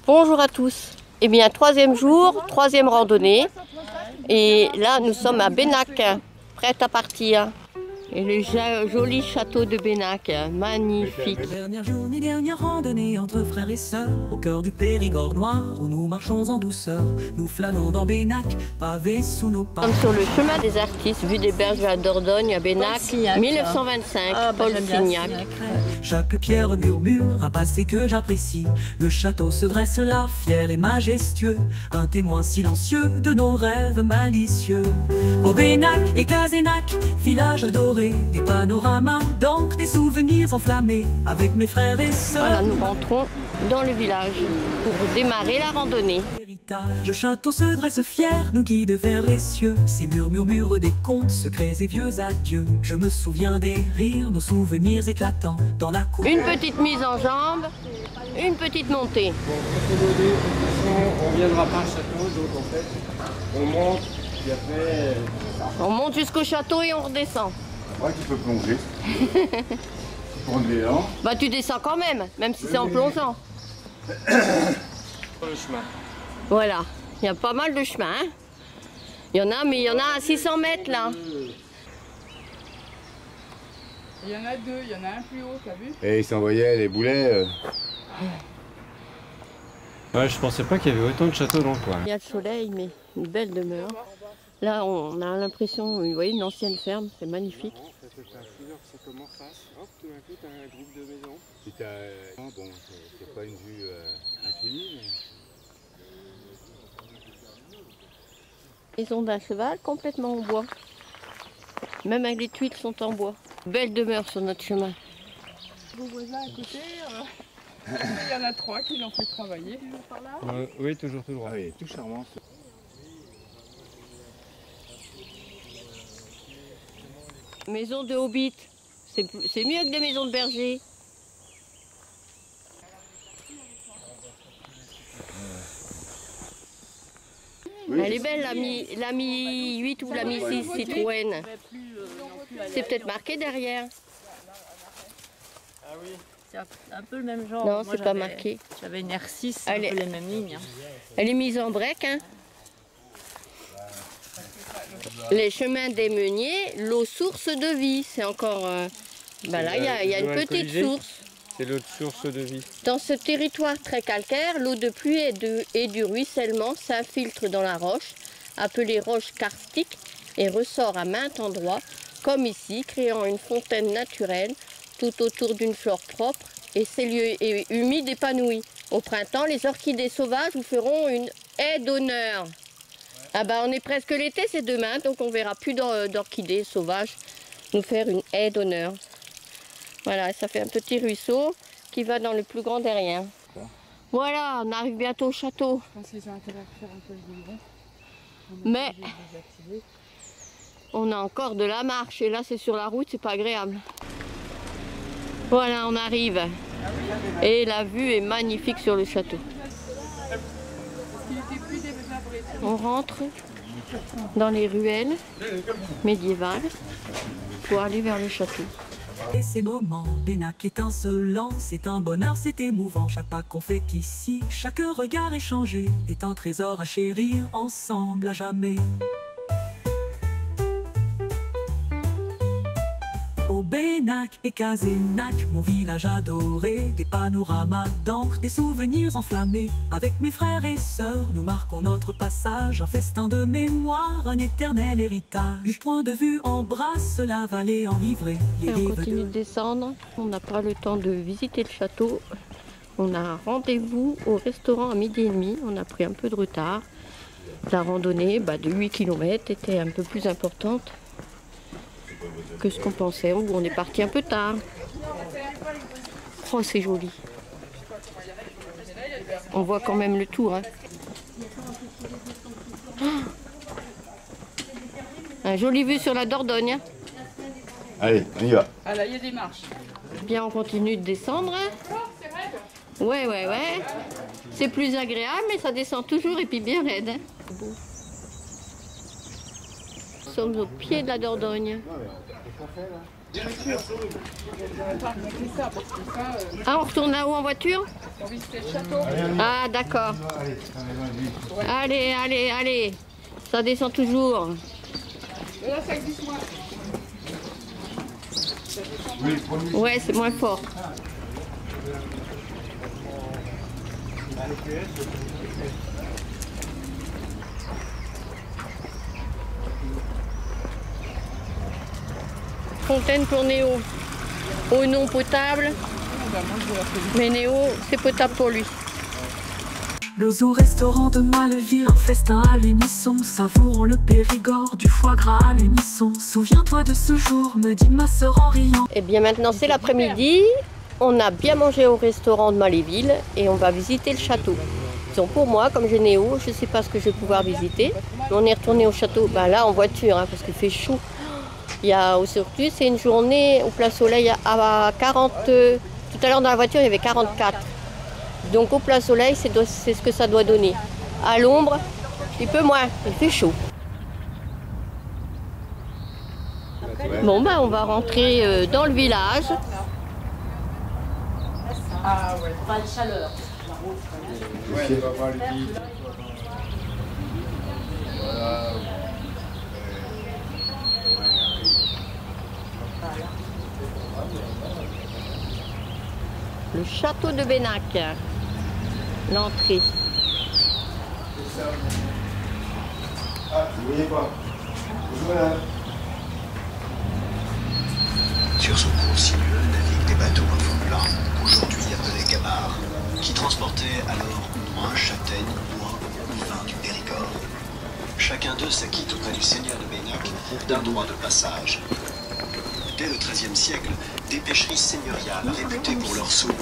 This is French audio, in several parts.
Bonjour à tous. Eh bien, troisième jour, troisième randonnée. Et là, nous sommes à Benac, prêtes à partir. Et le joli château de Benac, magnifique. Dernière journée, dernière randonnée entre frères et sœurs, au cœur du Périgord noir, où nous marchons en douceur. Nous flânons dans Benac, pavés sous nos pas. Nous sommes sur le chemin des artistes, vue des berges de la Dordogne à Benac, 1925, Paul Signac. Chaque pierre murmure un passé que j'apprécie. Le château se dresse là, fier et majestueux, un témoin silencieux de nos rêves malicieux. Au Benac et Cazenac, village adoré, des panoramas d'encre, des souvenirs enflammés avec mes frères et sœurs. Voilà, nous rentrons dans le village pour démarrer la randonnée. Le château se dresse fier, nous guide vers les cieux. Ces murmures des contes, secrets et vieux adieux. Je me souviens des rires, nos souvenirs éclatants dans la cour. Une petite mise en jambe, une petite montée. On viendra pas au château, donc en fait, on monte, puis après... On monte jusqu'au château et on redescend. Après, tu peux plonger. Prendre l'élan. Bah tu descends quand même si c'est en plongeant. Sur le chemin. Voilà, il y a pas mal de chemins. Hein. Il y en a, mais il y en a à 600 mètres là. Il y en a deux, il y en a un plus haut, t'as vu? Et ils s'envoyaient les boulets. Ouais, je pensais pas qu'il y avait autant de châteaux dans le coin. Il y a le soleil, mais une belle demeure. Là, on a l'impression, vous voyez, une ancienne ferme, c'est magnifique. Ça te fait un fleur, ça commence face. Hop, tout d'un coup, t'as un groupe de maisons. Puis t'as... Bon, c'est pas une vue infinie, mais... Maison d'un cheval complètement en bois. Même avec les tuiles sont en bois. Belle demeure sur notre chemin. Vos voisins à côté, il y en a trois qui l'ont fait travailler. Par là. Oui, toujours tout droit. Ah oui, tout charmant. Maison de hobbit, c'est mieux que des maisons de berger. Oui, Elle est belle, la Mi 8 ou la Mi 6 Citroën. C'est peut-être marqué derrière. C'est un peu le même genre. Non, Moi, c'est pas marqué. J'avais une R6, Elle un est- peu les mêmes lignes. Elle est mise en break. Hein. Les chemins des meuniers, l'eau source de vie. C'est encore... ben là, il y a une petite alcoolisé. source. C'est l'autre source de vie. Dans ce territoire très calcaire, l'eau de pluie et du ruissellement s'infiltre dans la roche, appelée roche karstique, et ressort à maints endroits, comme ici, créant une fontaine naturelle tout autour d'une flore propre et ces lieux humides épanouis. Au printemps, les orchidées sauvages vous feront une haie d'honneur. Ah bah on est presque l'été, c'est demain, donc on verra plus d'orchidées sauvages nous faire une haie d'honneur. Voilà, ça fait un petit ruisseau qui va dans le plus grand derrière. Voilà, on arrive bientôt au château. Je pense qu'ils ont intérêt à faire un peu le goudron. Mais on a encore de la marche et là c'est sur la route, c'est pas agréable. Voilà, on arrive. Et la vue est magnifique sur le château. On rentre dans les ruelles médiévales pour aller vers le château. Et ces moments, Benac étincelant, c'est un bonheur, c'est émouvant. Chaque pas qu'on fait ici, chaque regard échangé est un trésor à chérir ensemble à jamais. Au Benac et Cazenac, mon village adoré, des panoramas d'encre, des souvenirs enflammés. Avec mes frères et sœurs, nous marquons notre passage, un festin de mémoire, un éternel héritage. Du point de vue embrasse la vallée enivrée. Et on continue de descendre, on n'a pas le temps de visiter le château. On a rendez-vous au restaurant à 12h30, on a pris un peu de retard. La randonnée de 8 km était un peu plus importante que ce qu'on pensait, où on est parti un peu tard. Oh, c'est joli. On voit quand même le tour. Hein. Un joli vue sur la Dordogne. Hein. Allez, on y va. Ah là, il y a des marches. Bien, on continue de descendre. Ouais. C'est plus agréable, mais ça descend toujours et puis bien raide. Hein. Nous sommes au pied de la Dordogne. Pas remonter ça parce que ça, Ah, on retourne là-haut en voiture? on visiter le château. Ah, d'accord. Allez, allez, allez. Ça descend toujours. Et là, ça glisse moins. Ouais, c'est moins fort. Fontaine pour Néo. Eau non potable. Mais Néo, c'est potable pour lui. Nous au restaurant de Maleville, un festin à l'émisson. Savourons le Périgord, du foie gras à l'émisson. Souviens-toi de ce jour, me dit ma sœur en riant. Et bien maintenant c'est l'après-midi. On a bien mangé au restaurant de Maleville et on va visiter le château. Donc pour moi, comme j'ai Néo, je ne sais pas ce que je vais pouvoir visiter. Mais on est retourné au château, ben là en voiture, hein, parce qu'il fait chaud. Il y a aujourd'hui, c'est une journée au plein soleil à 40. Tout à l'heure dans la voiture, il y avait 44. Donc au plein soleil, c'est ce que ça doit donner. À l'ombre, un peu moins, il fait chaud. Bon, ben on va rentrer dans le village. Ah ouais. Pas de chaleur. Le château de Bénac. L'entrée. Sur ce cours sinueux naviguent des bateaux en fond plat, aujourd'hui appelés gabarres, qui transportaient alors noix, châtaignes, bois ou vin du Périgord. Chacun d'eux s'acquitte auprès du seigneur de Bénac d'un droit de passage. Dès le XIIIe siècle, des pêcheries seigneuriales réputées pour leur saumon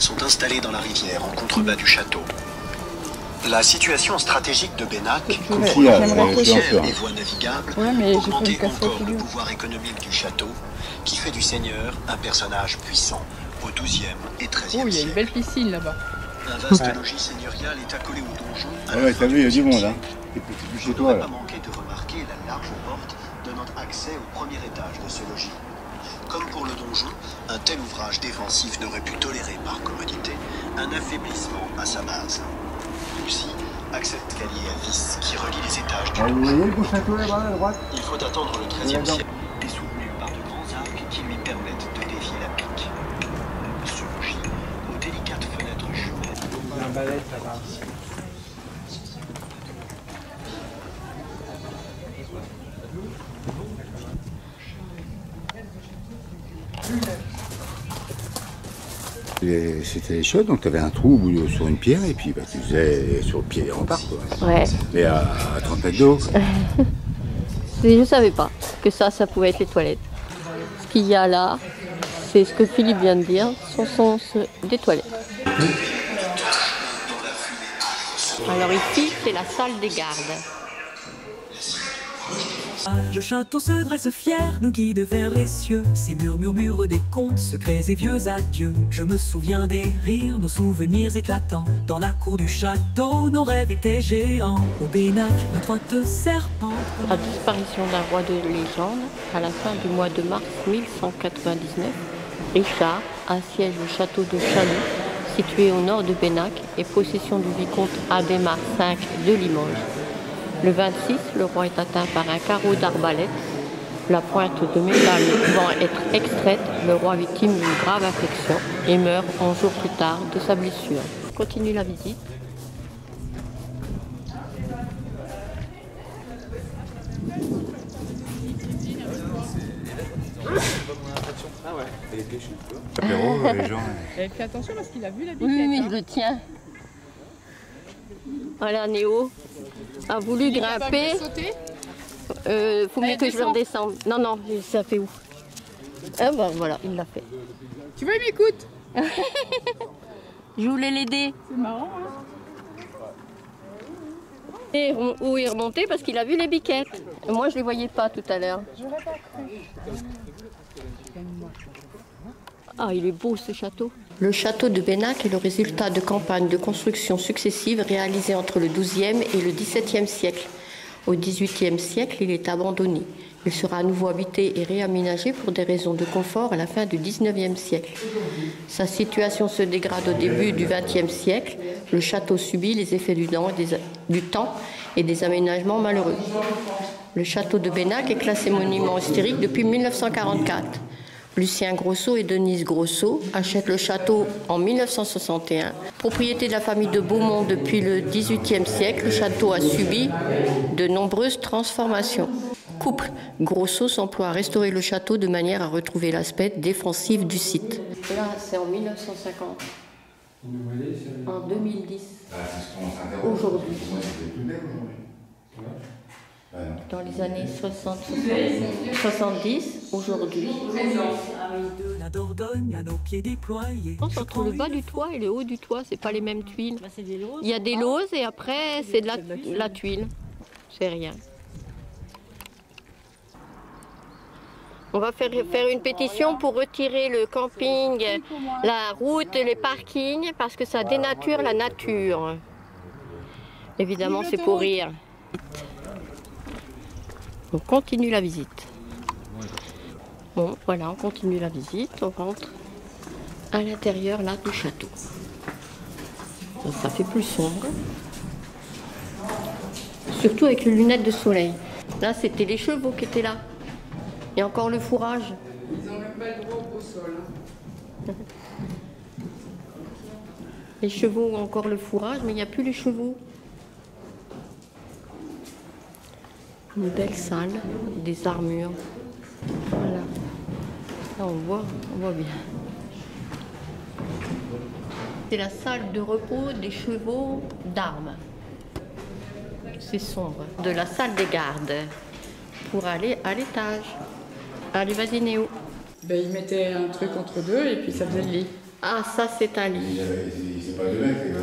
sont installées dans la rivière en contrebas du château. La situation stratégique de Bénac, comprenant frontières et voies navigables, augmentait encore le pouvoir économique du château, qui fait du seigneur un personnage puissant au XIIe et XIIIe Oh, il y a une siècle. belle piscine là-bas. Un vaste logis seigneurial est accolé au donjon. Ouais, t'as vu, il y a du monde, hein. T'es plus chez toi, Pas là. manqué de remarquer la large porte donnant accès au premier étage de ce logis. Comme pour le donjon, un tel ouvrage défensif n'aurait pu tolérer par commodité un affaiblissement à sa base. Aussi, accès escalier à vis qui relie les étages du Ah, vous donjon. voyez le beau château là-bas, à droite? Il faut attendre le XIIIe siècle et soutenu par de grands arcs qui lui permettent de défier la pique. Ce logis, aux délicates fenêtres jumelles, C'était chaud, donc tu avais un trou sur une pierre et puis bah, tu faisais sur le pied en part. Quoi. Ouais. Mais à 30 mètres d'eau. Je ne savais pas que ça pouvait être les toilettes. Ce qu'il y a là, c'est ce que Philippe vient de dire, ce sont des toilettes. Alors ici, c'est la salle des gardes. Le château se dresse fier, nous guide vers les cieux. Ces murmures des contes, secrets et vieux adieux. Je me souviens des rires, nos souvenirs éclatants. Dans la cour du château, nos rêves étaient géants. Au Bénac, notre toite serpente. La disparition d'un roi de légende, à la fin du mois de mars 1199, Richard assiège le château de Chaloux, situé au nord de Bénac, et possession du vicomte Adhémar V de Limoges. Le 26, le roi est atteint par un carreau d'arbalète. La pointe de métal ne pouvant être extraite, le roi victime d'une grave infection et meurt 11 jours plus tard de sa blessure. On continue la visite. Apéro, les gens. Et fais attention parce qu'il a vu la biquette. Oui, hein. je le tiens. Voilà, Néo a voulu Il a pas grimper. bien sauté. Faut mieux Allez, que je le descends. redescende. Non, ça fait où? Ah ben voilà, il l'a fait. Tu vois, il m'écoute. Je voulais l'aider. C'est marrant, hein. Et où il est remonté parce qu'il a vu les biquettes. Et moi, je les voyais pas tout à l'heure. J'aurais pas cru. Ah, il est beau ce château. Le château de Bénac est le résultat de campagnes de construction successives réalisées entre le XIIe et le XVIIe siècle. Au XVIIIe siècle, il est abandonné. Il sera à nouveau habité et réaménagé pour des raisons de confort à la fin du XIXe siècle. Sa situation se dégrade au début du XXe siècle. Le château subit les effets du temps et des aménagements malheureux. Le château de Bénac est classé monument historique depuis 1944. Lucien Grosso et Denise Grosso achètent le château en 1961. Propriété de la famille de Beaumont depuis le XVIIIe siècle, le château a subi de nombreuses transformations. Couple Grosso s'emploie à restaurer le château de manière à retrouver l'aspect défensif du site. Là, c'est en 1950. En 2010. Aujourd'hui. Dans les années 70, aujourd'hui. De la Dordogne à nos pieds déployés. Entre le bas du toit et le haut du toit, c'est pas les mêmes tuiles. Bah, c'est des lauses. Il y a des lauses et après c'est de la tuile. C'est rien. On va faire une pétition pour retirer le camping, la route, les parkings, parce que ça dénature la nature. Évidemment, c'est pour rire. On continue la visite. Bon, voilà, on continue la visite. On rentre à l'intérieur là du château. Ça fait plus sombre. Surtout avec les lunettes de soleil. Là, c'était les chevaux qui étaient là. Il y a encore le fourrage. Ils n'ont même pas le droit au sol. Les chevaux ont encore le fourrage, mais il n'y a plus les chevaux. Une belle salle, des armures. Voilà. Là, on voit bien. C'est la salle de repos des chevaux d'armes. C'est sombre. De la salle des gardes pour aller à l'étage. Allez, vas-y Néo. Ben, ils mettaient un truc entre deux et puis ça faisait le lit. Ah, ça c'est un lit. C'est pas de mec, les gars.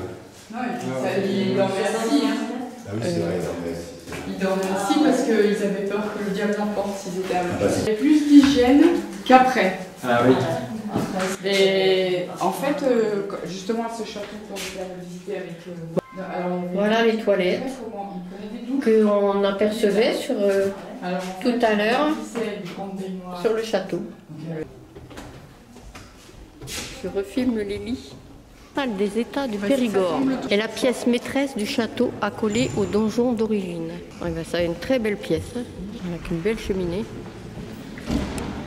Non, et puis ça, ils dormaient assis. Hein. Ah oui, c'est vrai, ils dormaient assis. Ils dormaient assis parce qu'ils avaient peur que le diable l'emporte s'ils étaient à l'heure. Il y a plus d'hygiène qu'après. Ah oui. Et en fait, justement, à ce château qu'on a visité avec... Voilà les toilettes qu'on apercevait sur, tout à l'heure sur le château. Je refilme les lits. Salle des états du Périgord est la pièce maîtresse du château accolée au donjon d'origine. Ouais, ben, ça a une très belle pièce, hein, avec une belle cheminée,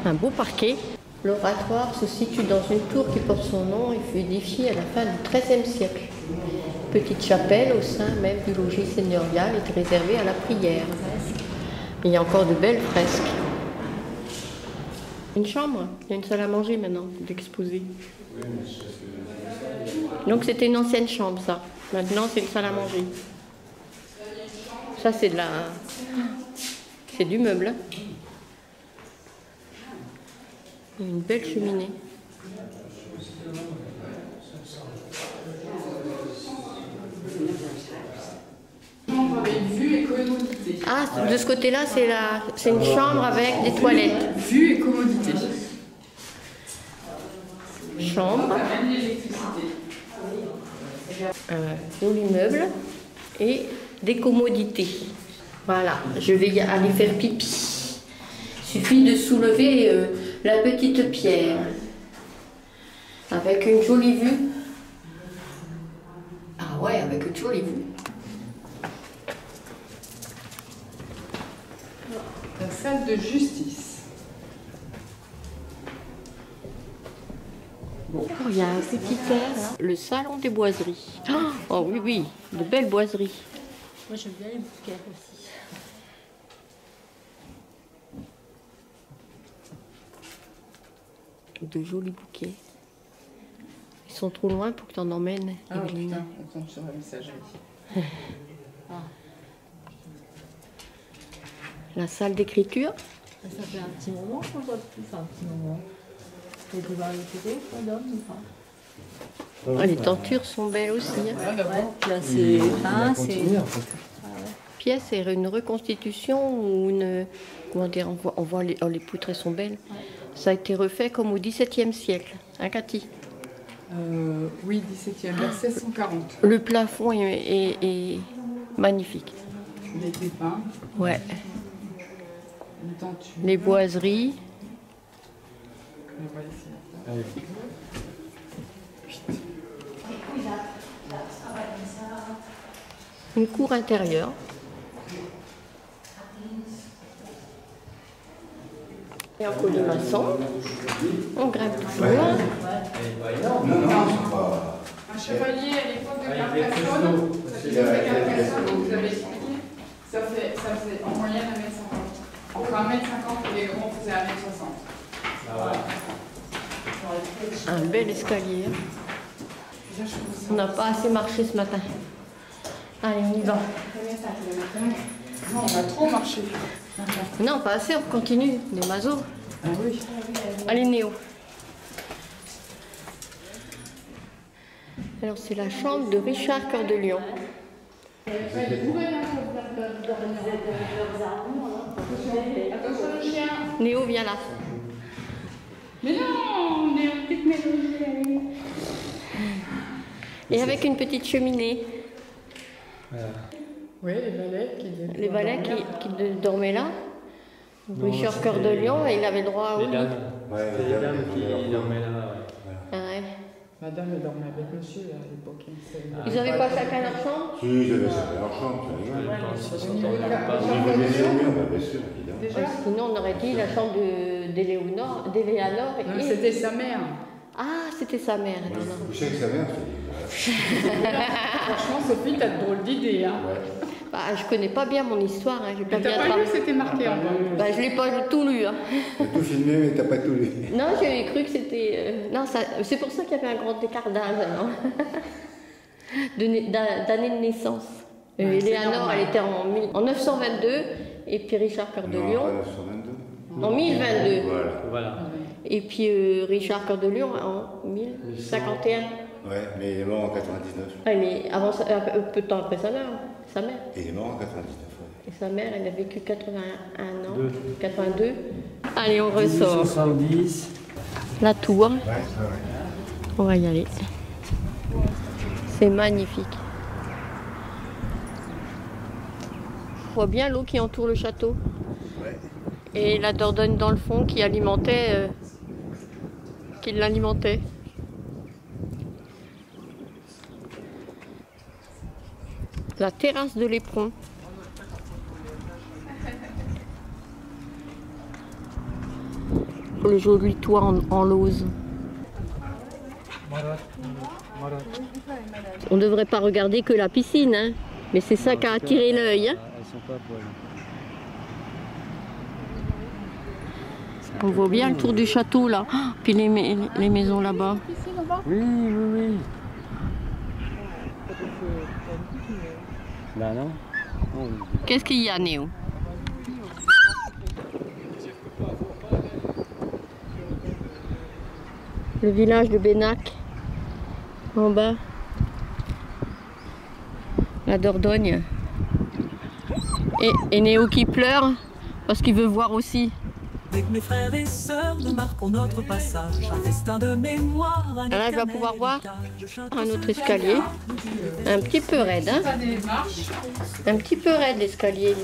un beau parquet. L'oratoire se situe dans une tour qui porte son nom et fut édifiée à la fin du XIIIe siècle. Petite chapelle au sein même du logis seigneurial est réservée à la prière. Il y a encore de belles fresques. Une chambre, il y a une salle à manger maintenant, d'exposer. Donc c'était une ancienne chambre ça. Maintenant c'est une salle à manger. Ça c'est de la... c'est du meuble. Hein. Une belle cheminée. Chambre avec vue et commodité. Ah, de ce côté-là, c'est une chambre avec des toilettes. Vue et commodité. Chambre. Joli meuble et des commodités. Voilà, je vais aller faire pipi. Il suffit de soulever la petite pierre avec une jolie vue. Ah ouais, avec une jolie vue. La salle de justice. Bon, il y a un petit air, là. Le salon des boiseries. Oh oui, oui, de belles boiseries. Moi j'aime bien les bouquets aussi. De jolis bouquets. Ils sont trop loin pour que tu en emmènes. Ah Evelyne. putain, on tombe sur la messagerie. La salle d'écriture. Ça fait un petit moment qu'on voit plus. Enfin, un petit moment. Les boulevards de télé, quoi, d'hommes ou pas? Ah, les tentures sont belles aussi. Hein. Ouais, là c'est fin, c'est... Pièce, c'est une reconstitution ou une... Comment dire, on voit les poutres, elles sont belles. Ouais. Ça a été refait comme au XVIIe siècle, hein Cathy? Oui, 17e, vers 1640. Le plafond est magnifique. Il a été peint. Ouais. Attends, les boiseries. On va essayer. Une cour intérieure. Et un colimaçon. On grimpe toujours. Un chevalier à l'époque de Carcassonne, ça fait Carcassonne, vous avez expliqué, ça faisait en moyenne 1m50. Entre 1m50 et les grands faisaient 1m60. Un bel escalier. On n'a pas assez marché ce matin. Allez, on y va. Non, on a trop marché. Non, pas assez, on continue. Des mazos. Ah oui. Allez, Néo. Alors, c'est la chambre de Richard Cœur de Lion. Attention le chien. Néo, viens là. Mais non, on est une petite maison. Et avec une petite cheminée. Oui, les valets qui dormaient là. Richard Cœur de Lion, et il avait droit à Les où dames. Ouais, C'était les dames qui dormaient là. Ah ouais. Madame, elle dormait avec monsieur à l'époque. Ils n'avaient pas chacun leur chambre? Si, ils avaient ça dans leur chambre, ça rigole. Au niveau des murs, bien sûr, évidemment. Déjà Sinon, on aurait dit la chambre d'Éléanore. C'était sa mère. Ah, c'était sa mère. Vous savez que sa mère, Franchement, Sophie, t'as de drôles d'idées. Hein. ouais. Bah, je connais pas bien mon histoire. Hein. J'ai Mais t'as pas lu, c'était marqué en bas. Bah, je l'ai pas tout lu. Hein. T'as tout filmé, mais t'as pas tout lu. Non, j'ai cru que c'était... Non, c'est pour ça qu'il y avait un grand écart d'âge. D'année de naissance. Ouais, Éléanore, elle était en 922, et puis Richard Cœur de Non, Lion pas 922. en 1022. Voilà. Et puis Richard Cœur de Lion en 1051. Ouais, mais il est mort en 99. Ah, mais avant, un peu de temps après sa mère. Et il est mort en 99, ouais. Et sa mère, elle a vécu 81 ans. 82. Allez, on ressort. 70. La tour. Ouais. On va y aller. C'est magnifique. On voit bien l'eau qui entoure le château. Ouais. Et la Dordogne dans le fond qui alimentait, qui l'alimentait. La terrasse de l'Éperon. Le joli toit en lauze. On ne devrait pas regarder que la piscine, hein, mais c'est ça qui a attiré l'œil. Hein. Elles sont pas à poil. On voit bien le tour du château là, puis les maisons là-bas. Oui, oui, oui. Là, non? Qu'est-ce qu'il y a, Néo? Le village de Bénac, en bas. La Dordogne. Et Néo qui pleure parce qu'il veut voir aussi. Avec mes frères et sœurs, nous marquons notre passage, un festin de mémoire. Là, je vais pouvoir voir un autre escalier. Un petit peu raide, hein? Un petit peu raide l'escalier.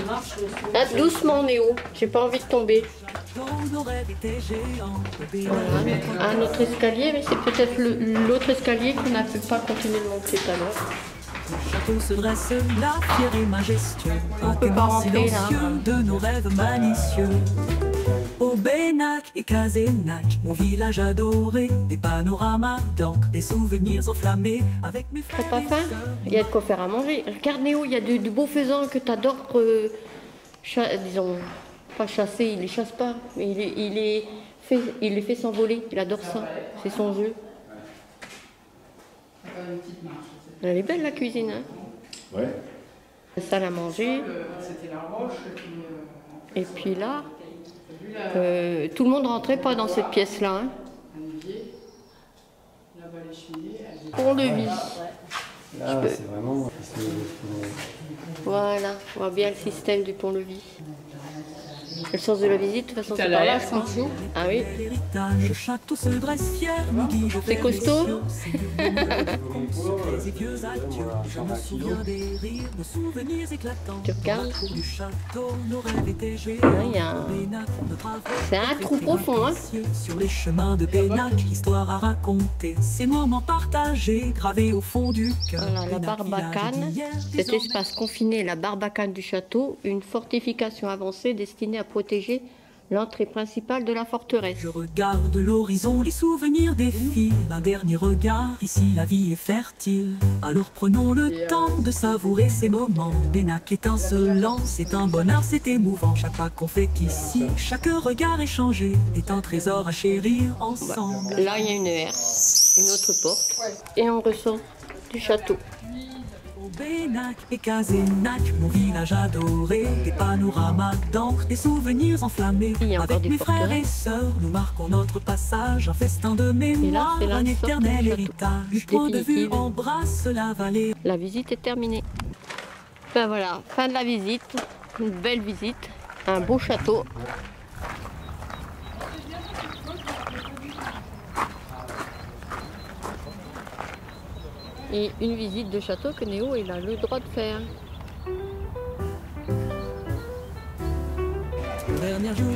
Ah, doucement, Néo. J'ai pas envie de tomber. Voilà. Un autre escalier, mais c'est peut-être l'autre escalier qu'on n'a pas continué de monter tout à l'heure. Le château se dresse là, fier et majestueux. On peut pas rentrer là. De nos rêves malicieux. Au Bénac et Casénac, mon village adoré, des panoramas d'encre, des souvenirs enflammés avec mes frères. T'as pas faim? Il y a de quoi faire à manger. Regarde Néo, il y a du beau faisan que tu adores, disons, pas chasser, il les chasse pas, mais il les fait s'envoler, il adore ça, c'est son jeu. Elle est belle la cuisine, hein? Ouais. La salle à manger. C'était la roche. Et puis là, tout le monde rentrait pas dans cette pièce-là. Hein? Pont-Levis. Là, c'est vraiment... Voilà, on voit bien le système du pont-levis. Le sens de la visite, de toute façon, Tout à c'est par là, l'arrière, je c'est en pense. dessous. Ah oui, Le château se dresse fier, nous guide c'est vers costaud. les cieux. Les vieux adieux, je me souviens des rires, nos souvenirs éclatants. Tu regardes. Dans la cour du château, nos rêves étaient géants. Ah, il y a un- Bénac, notre aveu C'est un trou profond, hein. Sur les chemins de Bénac, l'histoire à raconter, ces moments partagés, gravés au fond du cœur. Voilà, la Bénac, Barbacane, village d'hier, cet désormais espace confiné, la Barbacane du château, une fortification avancée destinée à protéger l'entrée principale de la forteresse. Je regarde l'horizon, les souvenirs défilent. Un dernier regard, ici la vie est fertile. Alors prenons le temps de savourer ces moments. Bénac étincelant, c'est un bonheur, c'est émouvant. Chaque pas qu'on fait ici, chaque regard échangé est un trésor à chérir ensemble. Là, il y a une herse, une autre porte, et on ressort du château. Au Bénac et Casénac, mon village adoré, des panoramas d'encre, des souvenirs enflammés. Il y a encore Avec des mes frères et forteresses. sœurs, nous marquons notre passage, un festin de mémoire, c'est la un sortie éternel du château. héritage. Point de vue Définitive. embrasse la vallée. La visite est terminée. Ben voilà, fin de la visite, une belle visite, un beau château. Et une visite de château que Néo il a le droit de faire. Dernière journée,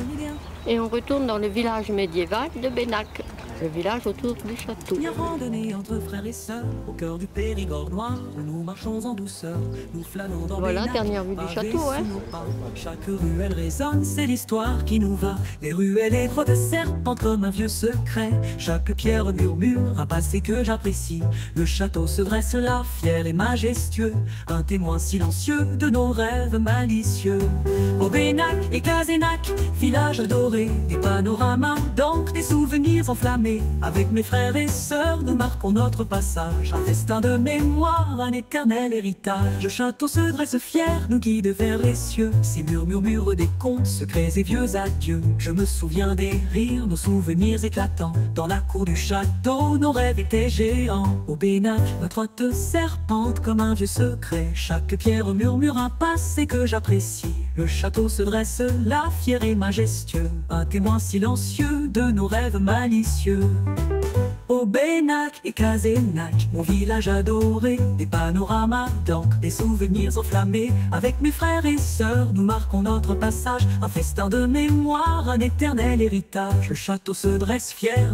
Et on retourne dans le village médiéval de Bénac, le village autour du château. dernière randonnée entre frères et sœurs, au cœur du Périgord noir, où nous marchons en douceur, nous flânons dans Voilà, Bénac, dernière vue du pavés château, sous hein. nos pas. Chaque ruelle résonne, c'est l'histoire qui nous va. Les ruelles et grottes serpentent comme un vieux secret. Chaque pierre murmure un passé que j'apprécie. Le château se dresse là, fier et majestueux, un témoin silencieux de nos rêves malicieux. Au Bénac et Casénac, village adoré, des panoramas d'encre, des souvenirs enflammés. Avec mes frères et sœurs, nous marquons notre passage, un festin de mémoire, un éternel héritage. Le château se dresse fier, nous guide vers les cieux. Ces murmures des contes, secrets et vieux adieux. Je me souviens des rires, nos souvenirs éclatants. Dans la cour du château, nos rêves étaient géants. Au Bénac, notre hôte serpente comme un vieux secret. Chaque pierre murmure un passé que j'apprécie. Le château se dresse là, fier et majestueux, un témoin silencieux de nos rêves malicieux. Au Bénac et Casénac, mon village adoré, des panoramas d'encre, des souvenirs enflammés. Avec mes frères et sœurs, nous marquons notre passage, un festin de mémoire, un éternel héritage. Le château se dresse fier.